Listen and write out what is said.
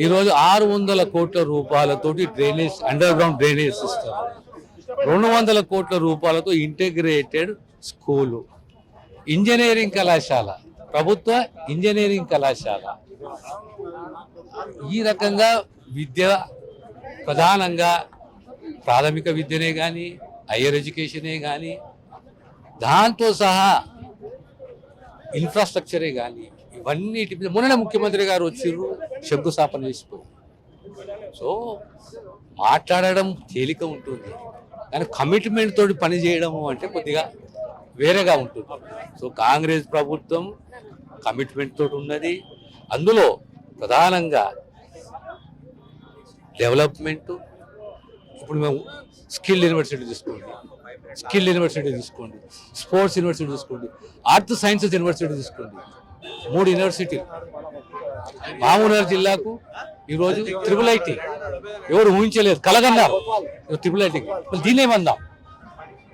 ఈరోజు 600 కోట్ల రూపాయలతోటి drainage underground drainage system, 200 కోట్ల రూపాయలతో ఇంటిగ్రేటెడ్ స్కూలు, ఇంజనీరింగ్ కళాశాల, ప్రభుత్వ ఇంజనీరింగ్ కళాశాల. ఈ రకంగా విద్య ప్రధానంగా ప్రాథమిక విద్యనే కానీ, హయ్యర్ ఎడ్యుకేషనే కానీ, దాంతో సహా ఇన్ఫ్రాస్ట్రక్చరే కానీ, ఇవన్నిటి మీద మొన్న ముఖ్యమంత్రి గారు వచ్చిర్రు, శంకుస్థాపన చేసిపోయి. సో మాట్లాడడం తేలిక ఉంటుంది, కానీ కమిట్మెంట్ తోటి పని చేయడము అంటే కొద్దిగా వేరేగా ఉంటుంది. సో కాంగ్రెస్ ప్రభుత్వం కమిట్మెంట్ తోటి ఉన్నది. అందులో ప్రధానంగా డెవలప్మెంటు. ఇప్పుడు మేము స్కిల్ యూనివర్సిటీ తీసుకోండి, స్పోర్ట్స్ యూనివర్సిటీ తీసుకోండి, ఆర్ట్స్ సైన్సెస్ యూనివర్సిటీ తీసుకోండి, 3 యూనివర్సిటీలు. మహబూబ్నగర్ జిల్లాకు ఈరోజు ట్రిపుల్ ఐటీ ఎవరు ఊహించలేదు, కలగన్నారు ట్రిపుల్ ఐటీ. దీన్నేమందాం?